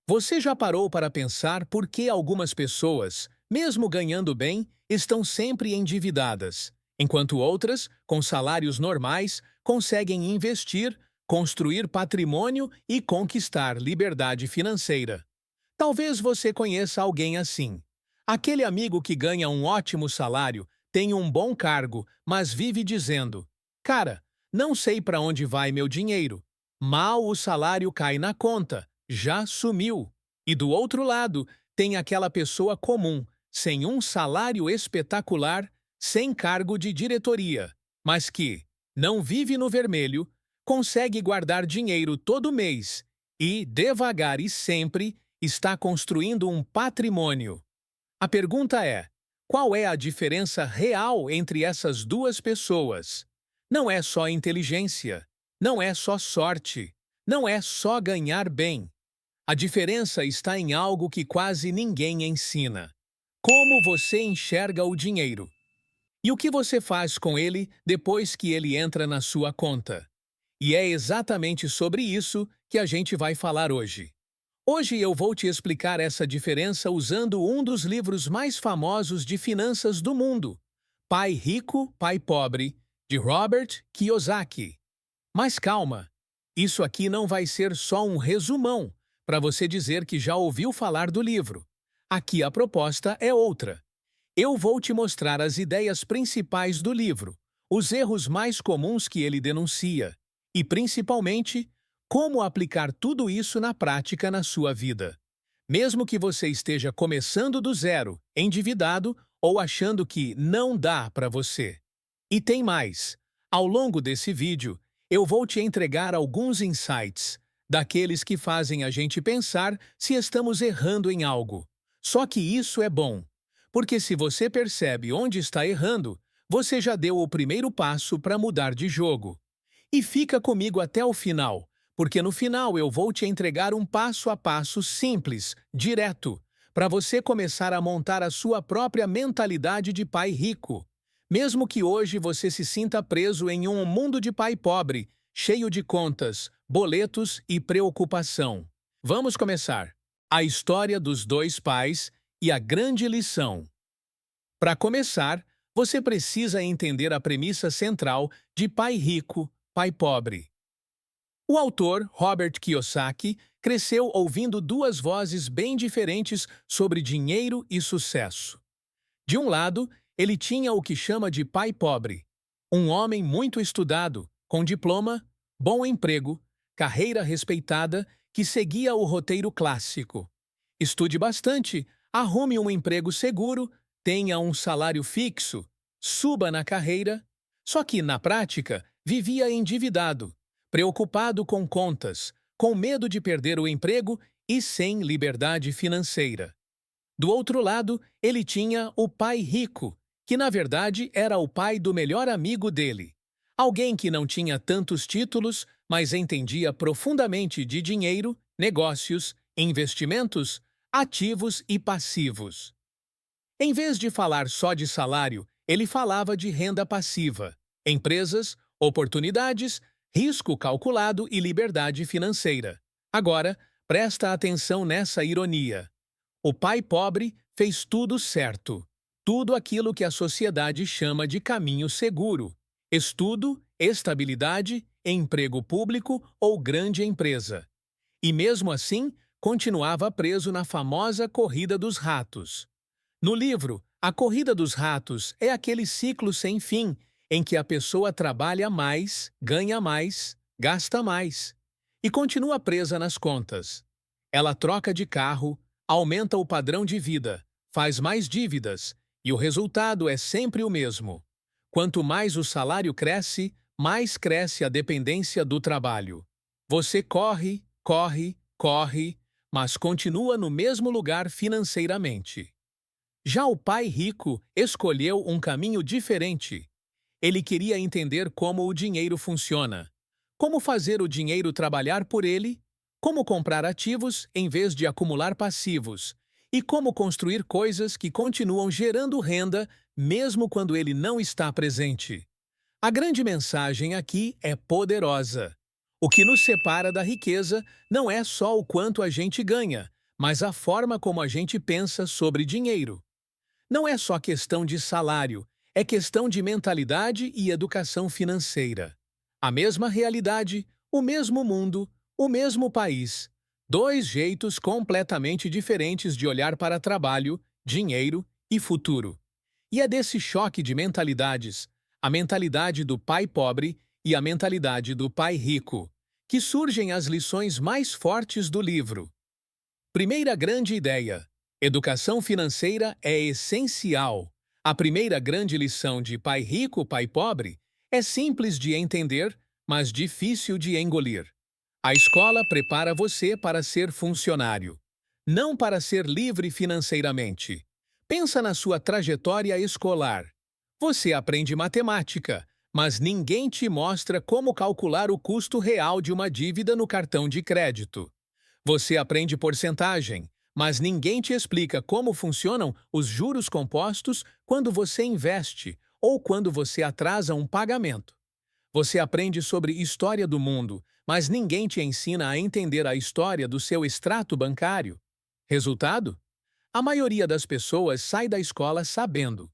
Você já parou para pensar por que algumas pessoas, mesmo ganhando bem, estão sempre endividadas, enquanto outras, com salários normais, conseguem investir, construir patrimônio e conquistar liberdade financeira? Talvez você conheça alguém assim. Aquele amigo que ganha um ótimo salário, tem um bom cargo, mas vive dizendo: Cara, não sei para onde vai meu dinheiro. Mal o salário cai na conta, já sumiu. E do outro lado, tem aquela pessoa comum, sem um salário espetacular, sem cargo de diretoria, mas que não vive no vermelho, consegue guardar dinheiro todo mês e, devagar e sempre, está construindo um patrimônio. A pergunta é: qual é a diferença real entre essas duas pessoas? Não é só inteligência, não é só sorte, não é só ganhar bem. A diferença está em algo que quase ninguém ensina: como você enxerga o dinheiro. E o que você faz com ele depois que ele entra na sua conta? E é exatamente sobre isso que a gente vai falar hoje. Hoje eu vou te explicar essa diferença usando um dos livros mais famosos de finanças do mundo, Pai Rico, Pai Pobre, de Robert Kiyosaki. Mas calma, isso aqui não vai ser só um resumão para você dizer que já ouviu falar do livro. Aqui a proposta é outra. Eu vou te mostrar as ideias principais do livro, os erros mais comuns que ele denuncia e, principalmente, como aplicar tudo isso na prática na sua vida. Mesmo que você esteja começando do zero, endividado ou achando que não dá para você. E tem mais. Ao longo desse vídeo, eu vou te entregar alguns insights, daqueles que fazem a gente pensar se estamos errando em algo. Só que isso é bom, porque se você percebe onde está errando, você já deu o primeiro passo para mudar de jogo. E fica comigo até o final, porque no final eu vou te entregar um passo a passo simples, direto, para você começar a montar a sua própria mentalidade de pai rico. Mesmo que hoje você se sinta preso em um mundo de pai pobre, cheio de contas, boletos e preocupação. Vamos começar. A história dos dois pais e a grande lição. Para começar, você precisa entender a premissa central de Pai Rico, Pai Pobre. O autor, Robert Kiyosaki, cresceu ouvindo duas vozes bem diferentes sobre dinheiro e sucesso. De um lado, ele tinha o que chama de pai pobre, um homem muito estudado, com diploma, bom emprego, carreira respeitada, que seguia o roteiro clássico. Estude bastante, arrume um emprego seguro, tenha um salário fixo, suba na carreira. Só que, na prática, vivia endividado, preocupado com contas, com medo de perder o emprego e sem liberdade financeira. Do outro lado, ele tinha o pai rico, que na verdade era o pai do melhor amigo dele. Alguém que não tinha tantos títulos, mas entendia profundamente de dinheiro, negócios, investimentos, ativos e passivos. Em vez de falar só de salário, ele falava de renda passiva, empresas, oportunidades, risco calculado e liberdade financeira. Agora, presta atenção nessa ironia. O pai pobre fez tudo certo, tudo aquilo que a sociedade chama de caminho seguro: estudo, estabilidade, emprego público ou grande empresa. E mesmo assim, continuava preso na famosa corrida dos ratos. No livro, a corrida dos ratos é aquele ciclo sem fim em que a pessoa trabalha mais, ganha mais, gasta mais e continua presa nas contas. Ela troca de carro, aumenta o padrão de vida, faz mais dívidas e o resultado é sempre o mesmo. Quanto mais o salário cresce, mais cresce a dependência do trabalho. Você corre, corre, corre, mas continua no mesmo lugar financeiramente. Já o pai rico escolheu um caminho diferente. Ele queria entender como o dinheiro funciona, como fazer o dinheiro trabalhar por ele, como comprar ativos em vez de acumular passivos e como construir coisas que continuam gerando renda mesmo quando ele não está presente. A grande mensagem aqui é poderosa. O que nos separa da riqueza não é só o quanto a gente ganha, mas a forma como a gente pensa sobre dinheiro. Não é só questão de salário, é questão de mentalidade e educação financeira. A mesma realidade, o mesmo mundo, o mesmo país. Dois jeitos completamente diferentes de olhar para trabalho, dinheiro e futuro. E é desse choque de mentalidades, a mentalidade do pai pobre e a mentalidade do pai rico, que surgem as lições mais fortes do livro. Primeira grande ideia: educação financeira é essencial. A primeira grande lição de pai rico, pai pobre é simples de entender, mas difícil de engolir. A escola prepara você para ser funcionário, não para ser livre financeiramente. Pensa na sua trajetória escolar. Você aprende matemática, mas ninguém te mostra como calcular o custo real de uma dívida no cartão de crédito. Você aprende porcentagem, mas ninguém te explica como funcionam os juros compostos quando você investe ou quando você atrasa um pagamento. Você aprende sobre história do mundo, mas ninguém te ensina a entender a história do seu extrato bancário. Resultado? A maioria das pessoas sai da escola sabendo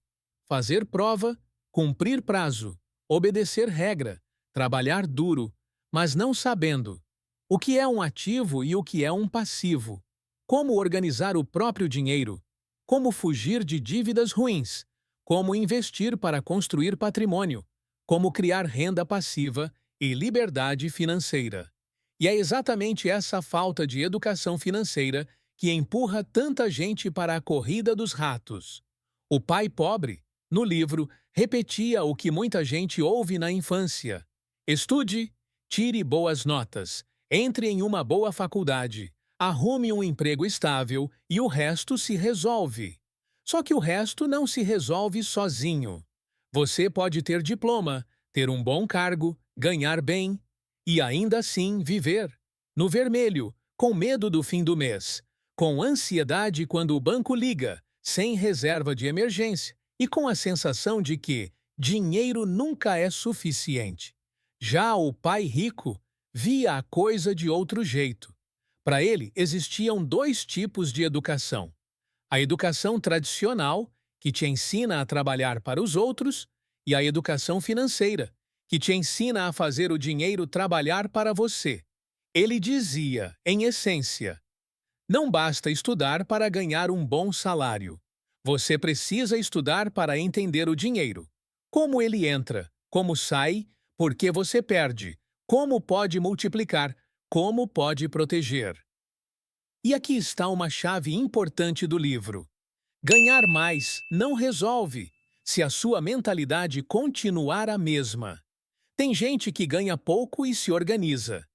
fazer prova, cumprir prazo, obedecer regra, trabalhar duro, mas não sabendo o que é um ativo e o que é um passivo, como organizar o próprio dinheiro, como fugir de dívidas ruins, como investir para construir patrimônio, como criar renda passiva e liberdade financeira. E é exatamente essa falta de educação financeira que empurra tanta gente para a corrida dos ratos. O pai pobre, no livro, repetia o que muita gente ouve na infância: estude, tire boas notas, entre em uma boa faculdade, arrume um emprego estável e o resto se resolve. Só que o resto não se resolve sozinho. Você pode ter diploma, ter um bom cargo, ganhar bem e ainda assim viver no vermelho, com medo do fim do mês, com ansiedade quando o banco liga, sem reserva de emergência e com a sensação de que dinheiro nunca é suficiente. Já o pai rico via a coisa de outro jeito. Para ele, existiam dois tipos de educação: a educação tradicional, que te ensina a trabalhar para os outros, e a educação financeira, que te ensina a fazer o dinheiro trabalhar para você. Ele dizia, em essência: não basta estudar para ganhar um bom salário. Você precisa estudar para entender o dinheiro. Como ele entra, como sai, por que você perde, como pode multiplicar, como pode proteger. E aqui está uma chave importante do livro: ganhar mais não resolve, se a sua mentalidade continuar a mesma. Tem gente que ganha pouco e se organiza.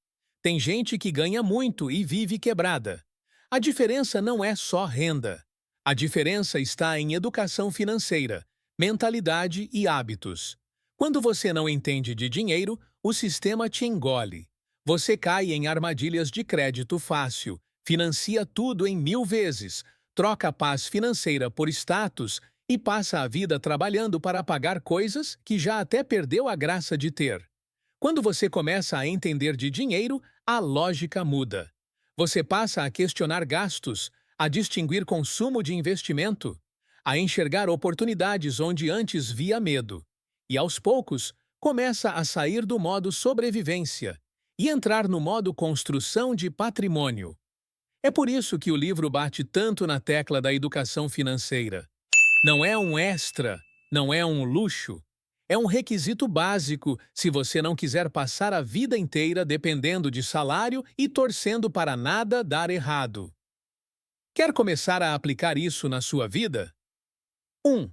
Tem gente que ganha muito e vive quebrada. A diferença não é só renda. A diferença está em educação financeira, mentalidade e hábitos. Quando você não entende de dinheiro, o sistema te engole. Você cai em armadilhas de crédito fácil, financia tudo em 1000 vezes, troca a paz financeira por status e passa a vida trabalhando para pagar coisas que já até perdeu a graça de ter. Quando você começa a entender de dinheiro, a lógica muda. Você passa a questionar gastos, a distinguir consumo de investimento, a enxergar oportunidades onde antes via medo. E aos poucos, começa a sair do modo sobrevivência e entrar no modo construção de patrimônio. É por isso que o livro bate tanto na tecla da educação financeira. Não é um extra, não é um luxo. É um requisito básico se você não quiser passar a vida inteira dependendo de salário e torcendo para nada dar errado. Quer começar a aplicar isso na sua vida? 1.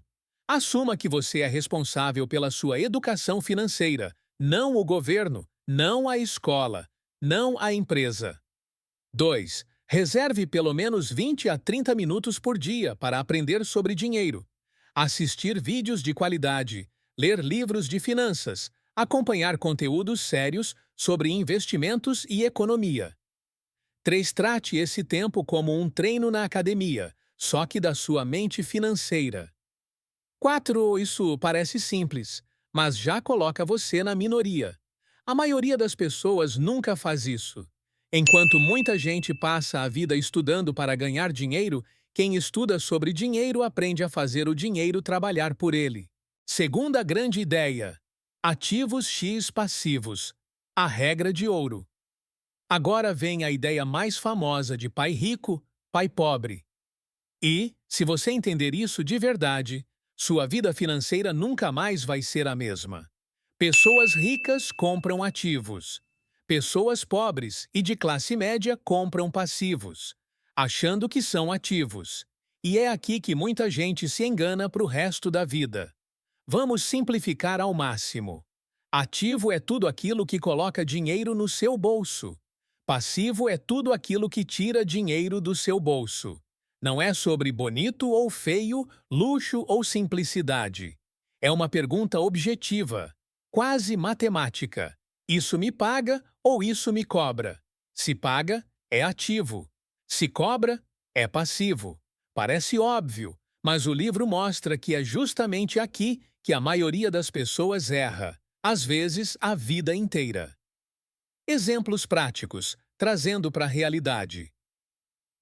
Assuma que você é responsável pela sua educação financeira, não o governo, não a escola, não a empresa. 2. Reserve pelo menos 20 a 30 minutos por dia para aprender sobre dinheiro, assistir vídeos de qualidade, ler livros de finanças, acompanhar conteúdos sérios sobre investimentos e economia. 3. Trate esse tempo como um treino na academia, só que da sua mente financeira. 4. Isso parece simples, mas já coloca você na minoria. A maioria das pessoas nunca faz isso. Enquanto muita gente passa a vida estudando para ganhar dinheiro, quem estuda sobre dinheiro aprende a fazer o dinheiro trabalhar por ele. Segunda grande ideia: ativos x passivos. A regra de ouro. Agora vem a ideia mais famosa de pai rico, pai pobre. E, se você entender isso de verdade, sua vida financeira nunca mais vai ser a mesma. Pessoas ricas compram ativos. Pessoas pobres e de classe média compram passivos, achando que são ativos. E é aqui que muita gente se engana para o resto da vida. Vamos simplificar ao máximo. Ativo é tudo aquilo que coloca dinheiro no seu bolso. Passivo é tudo aquilo que tira dinheiro do seu bolso. Não é sobre bonito ou feio, luxo ou simplicidade. É uma pergunta objetiva, quase matemática. Isso me paga ou isso me cobra? Se paga, é ativo. Se cobra, é passivo. Parece óbvio, mas o livro mostra que é justamente aqui que a maioria das pessoas erra, às vezes a vida inteira. Exemplos práticos, trazendo para a realidade.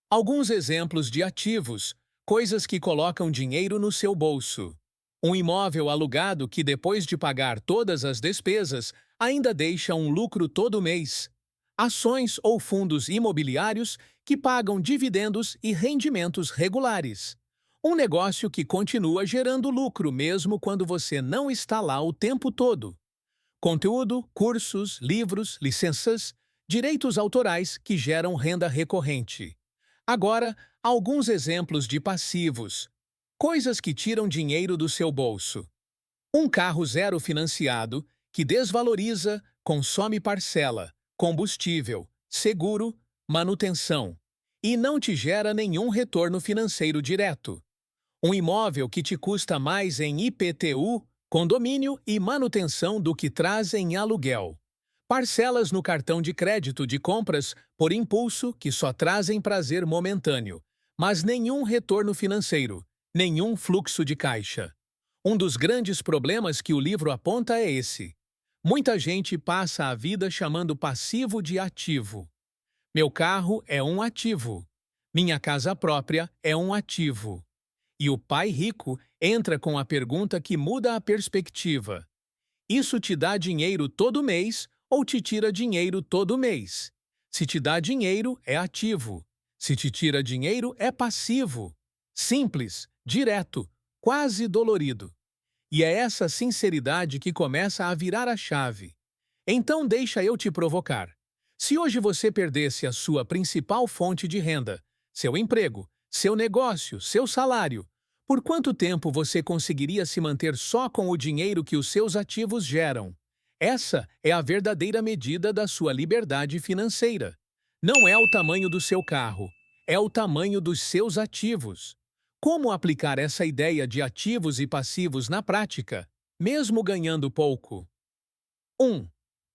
Alguns exemplos de ativos, coisas que colocam dinheiro no seu bolso. Um imóvel alugado que, depois de pagar todas as despesas, ainda deixa um lucro todo mês. Ações ou fundos imobiliários que pagam dividendos e rendimentos regulares. Um negócio que continua gerando lucro mesmo quando você não está lá o tempo todo. Conteúdo, cursos, livros, licenças, direitos autorais que geram renda recorrente. Agora, alguns exemplos de passivos. Coisas que tiram dinheiro do seu bolso. Um carro zero financiado, que desvaloriza, consome parcela, combustível, seguro, manutenção. E não te gera nenhum retorno financeiro direto. Um imóvel que te custa mais em IPTU, condomínio e manutenção do que traz em aluguel. Parcelas no cartão de crédito de compras por impulso que só trazem prazer momentâneo, mas nenhum retorno financeiro, nenhum fluxo de caixa. Um dos grandes problemas que o livro aponta é esse. Muita gente passa a vida chamando passivo de ativo. Meu carro é um ativo. Minha casa própria é um ativo. E o pai rico entra com a pergunta que muda a perspectiva. Isso te dá dinheiro todo mês ou te tira dinheiro todo mês? Se te dá dinheiro, é ativo. Se te tira dinheiro, é passivo. Simples, direto, quase dolorido. E é essa sinceridade que começa a virar a chave. Então deixa eu te provocar. Se hoje você perdesse a sua principal fonte de renda, seu emprego, seu negócio, seu salário, por quanto tempo você conseguiria se manter só com o dinheiro que os seus ativos geram? Essa é a verdadeira medida da sua liberdade financeira. Não é o tamanho do seu carro, é o tamanho dos seus ativos. Como aplicar essa ideia de ativos e passivos na prática, mesmo ganhando pouco? 1.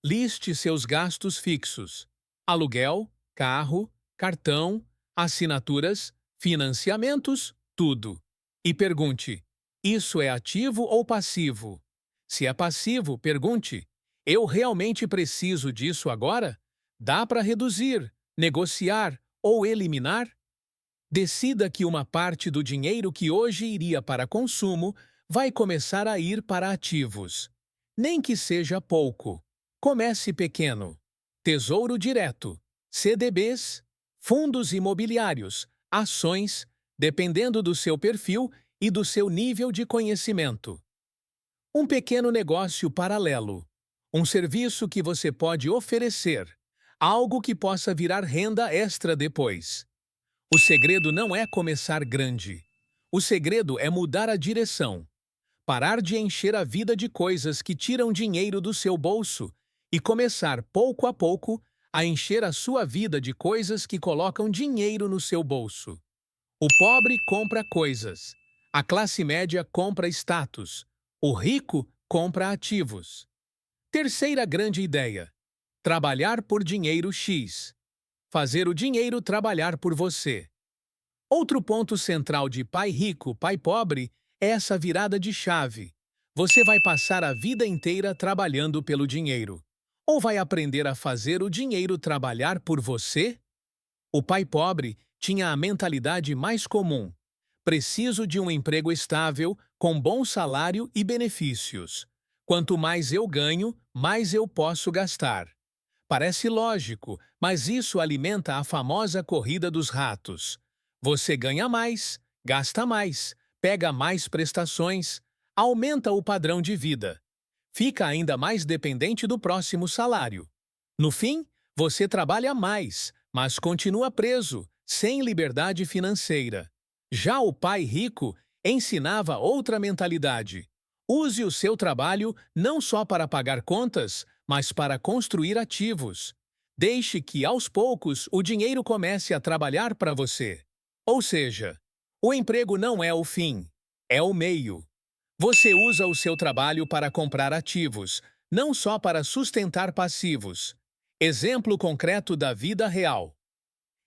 Liste seus gastos fixos: aluguel, carro, cartão, assinaturas, financiamentos, tudo. E pergunte: isso é ativo ou passivo? Se é passivo, pergunte: eu realmente preciso disso agora? Dá para reduzir, negociar ou eliminar? Decida que uma parte do dinheiro que hoje iria para consumo vai começar a ir para ativos. Nem que seja pouco. Comece pequeno. Tesouro Direto, CDBs, fundos imobiliários, ações, dependendo do seu perfil e do seu nível de conhecimento. Um pequeno negócio paralelo. Um serviço que você pode oferecer. Algo que possa virar renda extra depois. O segredo não é começar grande. O segredo é mudar a direção. Parar de encher a vida de coisas que tiram dinheiro do seu bolso e começar, pouco a pouco, a encher a sua vida de coisas que colocam dinheiro no seu bolso. O pobre compra coisas. A classe média compra status. O rico compra ativos. Terceira grande ideia: trabalhar por dinheiro X. Fazer o dinheiro trabalhar por você. Outro ponto central de pai rico, pai pobre é essa virada de chave. Você vai passar a vida inteira trabalhando pelo dinheiro. Ou vai aprender a fazer o dinheiro trabalhar por você? O pai pobre tinha a mentalidade mais comum. Preciso de um emprego estável, com bom salário e benefícios. Quanto mais eu ganho, mais eu posso gastar. Parece lógico, mas isso alimenta a famosa corrida dos ratos. Você ganha mais, gasta mais, pega mais prestações, aumenta o padrão de vida. Fica ainda mais dependente do próximo salário. No fim, você trabalha mais, mas continua preso, sem liberdade financeira. Já o pai rico ensinava outra mentalidade. Use o seu trabalho não só para pagar contas, mas para construir ativos. Deixe que, aos poucos, o dinheiro comece a trabalhar para você. Ou seja, o emprego não é o fim, é o meio. Você usa o seu trabalho para comprar ativos, não só para sustentar passivos. Exemplo concreto da vida real.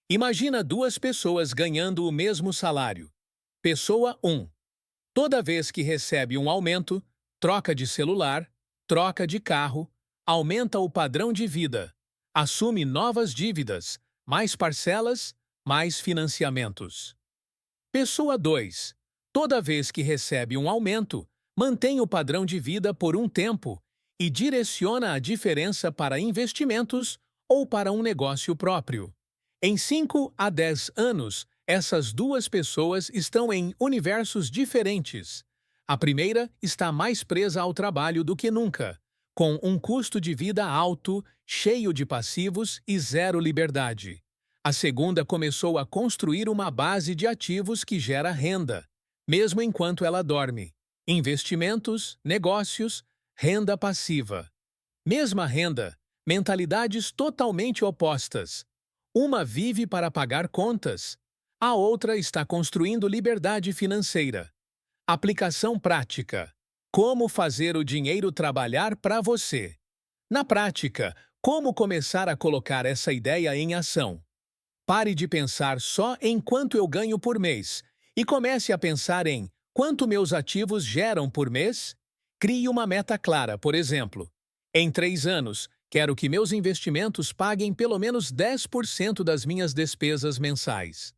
Imagina duas pessoas ganhando o mesmo salário. Pessoa 1. Toda vez que recebe um aumento, troca de celular, troca de carro, aumenta o padrão de vida, assume novas dívidas, mais parcelas, mais financiamentos. Pessoa 2. Toda vez que recebe um aumento, mantém o padrão de vida por um tempo e direciona a diferença para investimentos ou para um negócio próprio. Em 5 a 10 anos, essas duas pessoas estão em universos diferentes. A primeira está mais presa ao trabalho do que nunca, com um custo de vida alto, cheio de passivos e zero liberdade. A segunda começou a construir uma base de ativos que gera renda, mesmo enquanto ela dorme. Investimentos, negócios, renda passiva. Mesma renda, mentalidades totalmente opostas. Uma vive para pagar contas, a outra está construindo liberdade financeira. Aplicação prática. Como fazer o dinheiro trabalhar para você? Na prática, como começar a colocar essa ideia em ação? Pare de pensar só em quanto eu ganho por mês e comece a pensar em quanto meus ativos geram por mês. Crie uma meta clara, por exemplo. Em 3 anos, quero que meus investimentos paguem pelo menos 10% das minhas despesas mensais.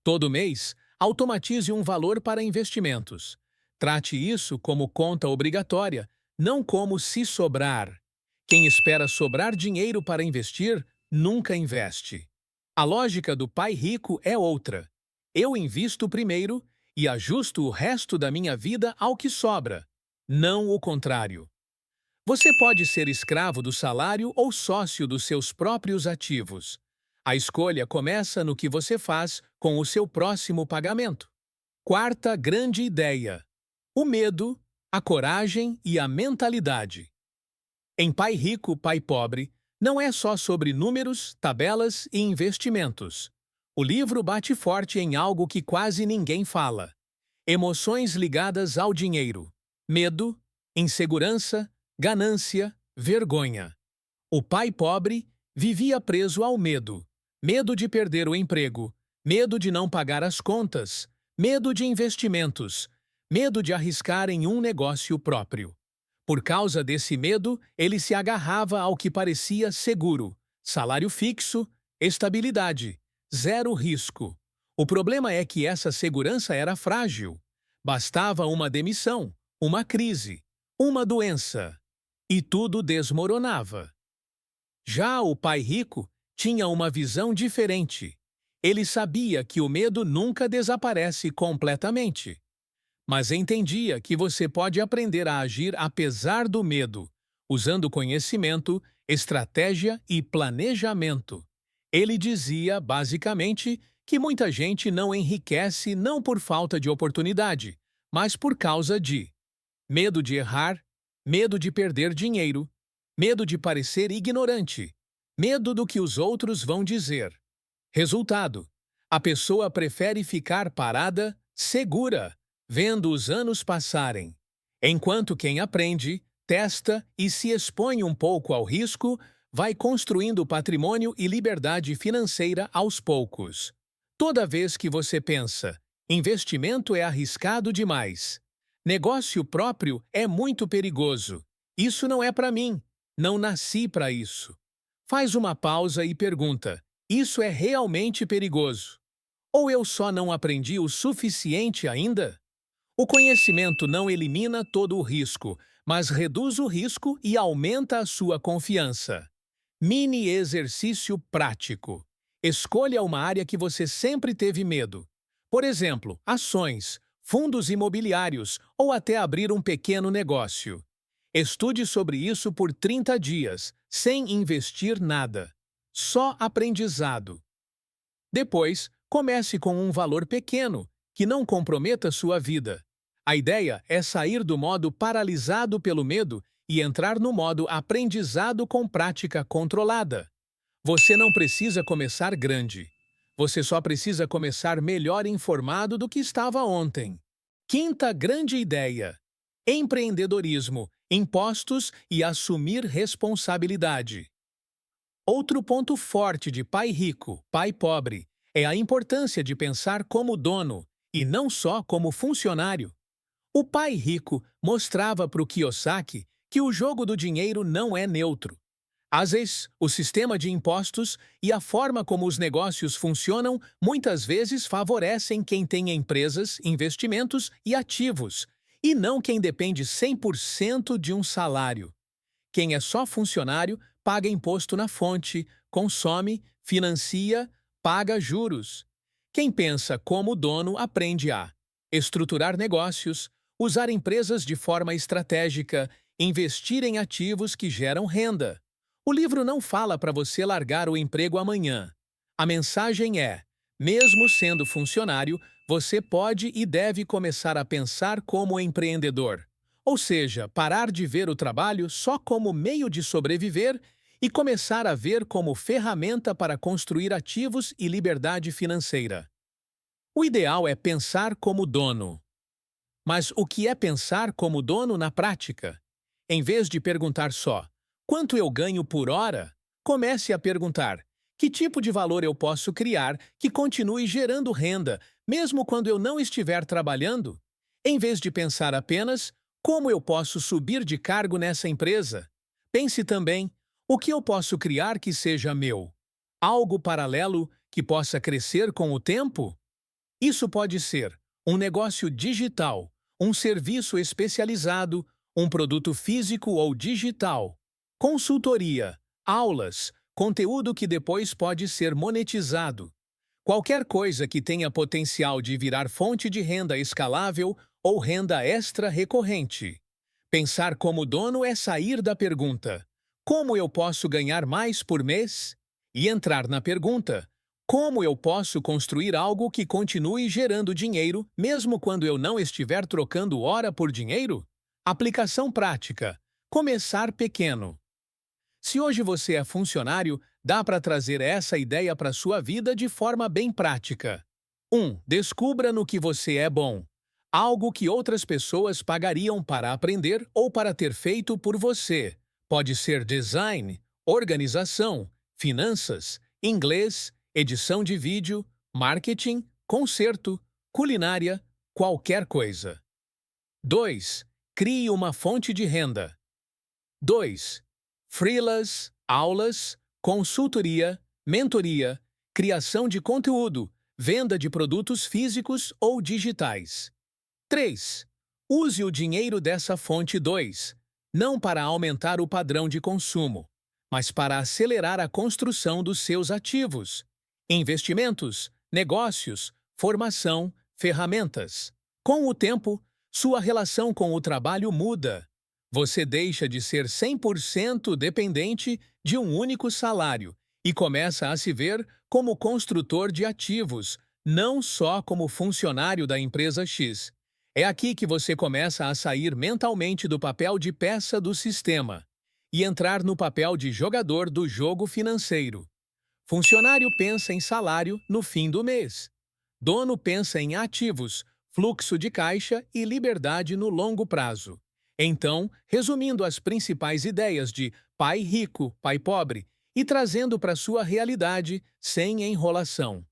Todo mês, automatize um valor para investimentos. Trate isso como conta obrigatória, não como se sobrar. Quem espera sobrar dinheiro para investir, nunca investe. A lógica do pai rico é outra. Eu invisto primeiro e ajusto o resto da minha vida ao que sobra, não o contrário. Você pode ser escravo do salário ou sócio dos seus próprios ativos. A escolha começa no que você faz com o seu próximo pagamento. Quarta grande ideia: o medo, a coragem e a mentalidade. Em Pai Rico, Pai Pobre, não é só sobre números, tabelas e investimentos. O livro bate forte em algo que quase ninguém fala: emoções ligadas ao dinheiro, medo, insegurança, ganância, vergonha. O pai pobre vivia preso ao medo. Medo de perder o emprego, medo de não pagar as contas, medo de investimentos, medo de arriscar em um negócio próprio. Por causa desse medo, ele se agarrava ao que parecia seguro: salário fixo, estabilidade, zero risco. O problema é que essa segurança era frágil. Bastava uma demissão, uma crise, uma doença, e tudo desmoronava. Já o pai rico tinha uma visão diferente. Ele sabia que o medo nunca desaparece completamente, mas entendia que você pode aprender a agir apesar do medo, usando conhecimento, estratégia e planejamento. Ele dizia, basicamente, que muita gente não enriquece não por falta de oportunidade, mas por causa de medo de errar, medo de perder dinheiro, medo de parecer ignorante, medo do que os outros vão dizer. Resultado: a pessoa prefere ficar parada, segura, vendo os anos passarem. Enquanto quem aprende, testa e se expõe um pouco ao risco, vai construindo patrimônio e liberdade financeira aos poucos. Toda vez que você pensa, investimento é arriscado demais, negócio próprio é muito perigoso, isso não é para mim, Não nasci para isso. Faz uma pausa e pergunta: isso é realmente perigoso? Ou eu só não aprendi o suficiente ainda? O conhecimento não elimina todo o risco, mas reduz o risco e aumenta a sua confiança. Mini exercício prático. Escolha uma área que você sempre teve medo. Por exemplo, ações, fundos imobiliários ou até abrir um pequeno negócio. Estude sobre isso por 30 dias, sem investir nada. Só aprendizado. Depois, comece com um valor pequeno, que não comprometa sua vida. A ideia é sair do modo paralisado pelo medo e entrar no modo aprendizado com prática controlada. Você não precisa começar grande. Você só precisa começar melhor informado do que estava ontem. Quinta grande ideia: empreendedorismo, impostos e assumir responsabilidade. Outro ponto forte de Pai Rico, Pai Pobre é a importância de pensar como dono e não só como funcionário. O pai rico mostrava para o Kiyosaki que o jogo do dinheiro não é neutro. Às vezes, o sistema de impostos e a forma como os negócios funcionam muitas vezes favorecem quem tem empresas, investimentos e ativos, e não quem depende 100% de um salário. Quem é só funcionário paga imposto na fonte, consome, financia, paga juros. Quem pensa como dono aprende a estruturar negócios, usar empresas de forma estratégica, investir em ativos que geram renda. O livro não fala para você largar o emprego amanhã. A mensagem é: mesmo sendo funcionário, você pode e deve começar a pensar como empreendedor. Ou seja, parar de ver o trabalho só como meio de sobreviver e começar a ver como ferramenta para construir ativos e liberdade financeira. O ideal é pensar como dono. Mas o que é pensar como dono na prática? Em vez de perguntar só: quanto eu ganho por hora? Comece a perguntar: que tipo de valor eu posso criar que continue gerando renda, mesmo quando eu não estiver trabalhando? Em vez de pensar apenas: como eu posso subir de cargo nessa empresa? Pense também: o que eu posso criar que seja meu? Algo paralelo que possa crescer com o tempo? Isso pode ser um negócio digital, um serviço especializado, um produto físico ou digital, consultoria, aulas, conteúdo que depois pode ser monetizado. Qualquer coisa que tenha potencial de virar fonte de renda escalável ou renda extra recorrente. Pensar como dono é sair da pergunta: como eu posso ganhar mais por mês? E entrar na pergunta: como eu posso construir algo que continue gerando dinheiro, mesmo quando eu não estiver trocando hora por dinheiro? Aplicação prática: começar pequeno. Se hoje você é funcionário, dá para trazer essa ideia para sua vida de forma bem prática. 1. Descubra no que você é bom. Algo que outras pessoas pagariam para aprender ou para ter feito por você. Pode ser design, organização, finanças, inglês, edição de vídeo, marketing, concerto, culinária, qualquer coisa. 2. Crie uma fonte de renda. 2. Freelas, aulas, consultoria, mentoria, criação de conteúdo, venda de produtos físicos ou digitais. 3. Use o dinheiro dessa fonte 2, não para aumentar o padrão de consumo, mas para acelerar a construção dos seus ativos. Investimentos, negócios, formação, ferramentas. Com o tempo, sua relação com o trabalho muda. Você deixa de ser 100% dependente de um único salário e começa a se ver como construtor de ativos, não só como funcionário da empresa X. É aqui que você começa a sair mentalmente do papel de peça do sistema e entrar no papel de jogador do jogo financeiro. Funcionário pensa em salário no fim do mês. Dono pensa em ativos, fluxo de caixa e liberdade no longo prazo. Então, resumindo as principais ideias de Pai Rico, Pai Pobre e trazendo para sua realidade sem enrolação.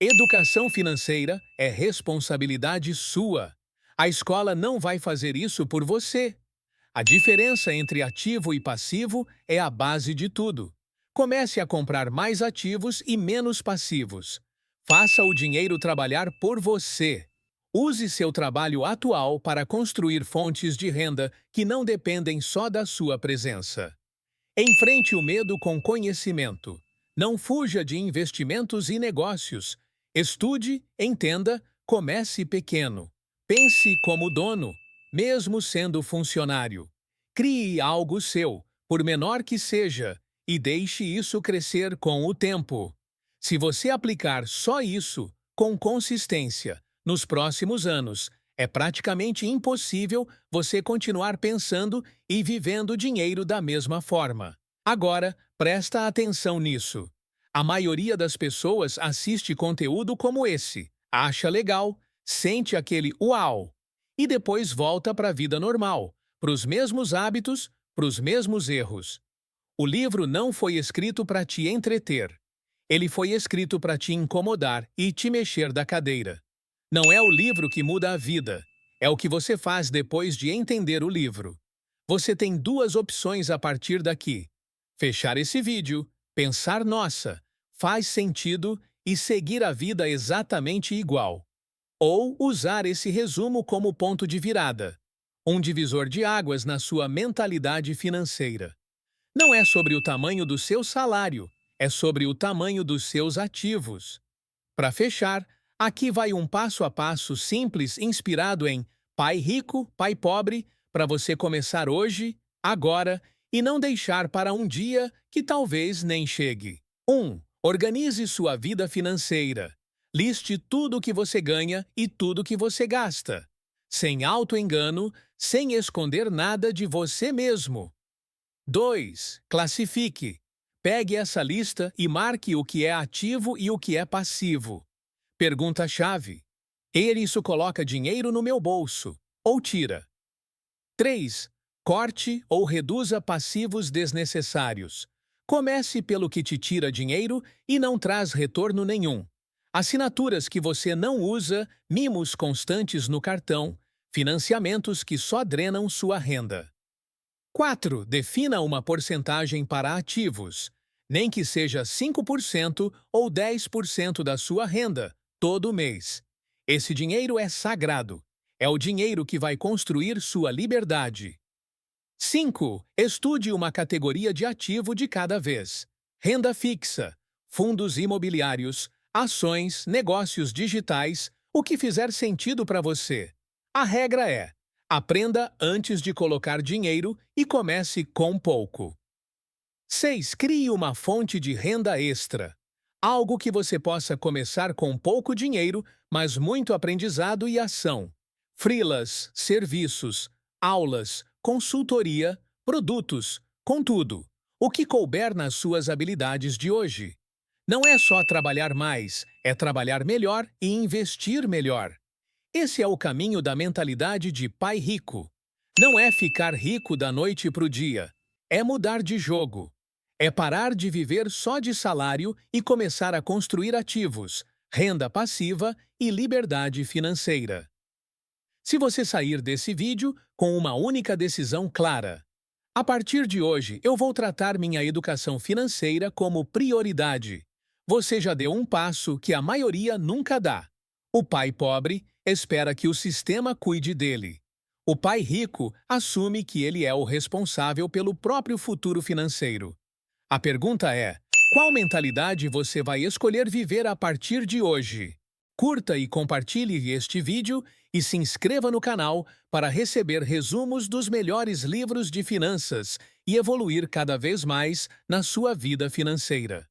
Educação financeira é responsabilidade sua. A escola não vai fazer isso por você. A diferença entre ativo e passivo é a base de tudo. Comece a comprar mais ativos e menos passivos. Faça o dinheiro trabalhar por você. Use seu trabalho atual para construir fontes de renda que não dependem só da sua presença. Enfrente o medo com conhecimento. Não fuja de investimentos e negócios. Estude, entenda, comece pequeno. Pense como dono, mesmo sendo funcionário. Crie algo seu, por menor que seja, e deixe isso crescer com o tempo. Se você aplicar só isso, com consistência, nos próximos anos, é praticamente impossível você continuar pensando e vivendo dinheiro da mesma forma. Agora, presta atenção nisso. A maioria das pessoas assiste conteúdo como esse, acha legal, sente aquele uau, e depois volta para a vida normal, para os mesmos hábitos, para os mesmos erros. O livro não foi escrito para te entreter. Ele foi escrito para te incomodar e te mexer da cadeira. Não é o livro que muda a vida, é o que você faz depois de entender o livro. Você tem duas opções a partir daqui: fechar esse vídeo, pensar nossa, faz sentido e seguir a vida exatamente igual. Ou usar esse resumo como ponto de virada, um divisor de águas na sua mentalidade financeira. Não é sobre o tamanho do seu salário, é sobre o tamanho dos seus ativos. Para fechar, aqui vai um passo a passo simples inspirado em Pai Rico, Pai Pobre, para você começar hoje, agora, e não deixar para um dia que talvez nem chegue. 1. Organize sua vida financeira. Liste tudo o que você ganha e tudo o que você gasta. Sem auto-engano, sem esconder nada de você mesmo. 2. Classifique. Pegue essa lista e marque o que é ativo e o que é passivo. Pergunta-chave: isso coloca dinheiro no meu bolso, ou tira? 3. Corte ou reduza passivos desnecessários. Comece pelo que te tira dinheiro e não traz retorno nenhum. Assinaturas que você não usa, mimos constantes no cartão, financiamentos que só drenam sua renda. 4. Defina uma porcentagem para ativos, nem que seja 5% ou 10% da sua renda, todo mês. Esse dinheiro é sagrado. É o dinheiro que vai construir sua liberdade. 5. Estude uma categoria de ativo de cada vez. Renda fixa, fundos imobiliários, ações, negócios digitais, o que fizer sentido para você. A regra é: aprenda antes de colocar dinheiro e comece com pouco. 6. Crie uma fonte de renda extra. Algo que você possa começar com pouco dinheiro, mas muito aprendizado e ação. Freelas, serviços, aulas, consultoria, produtos, contudo, o que couber nas suas habilidades de hoje. Não é só trabalhar mais, é trabalhar melhor e investir melhor. Esse é o caminho da mentalidade de pai rico. Não é ficar rico da noite para o dia, é mudar de jogo. É parar de viver só de salário e começar a construir ativos, renda passiva e liberdade financeira. Se você sair desse vídeo com uma única decisão clara: a partir de hoje eu vou tratar minha educação financeira como prioridade, você já deu um passo que a maioria nunca dá. O pai pobre espera que o sistema cuide dele. O pai rico assume que ele é o responsável pelo próprio futuro financeiro. A pergunta é: qual mentalidade você vai escolher viver a partir de hoje? Curta e compartilhe este vídeo e se inscreva no canal para receber resumos dos melhores livros de finanças e evoluir cada vez mais na sua vida financeira.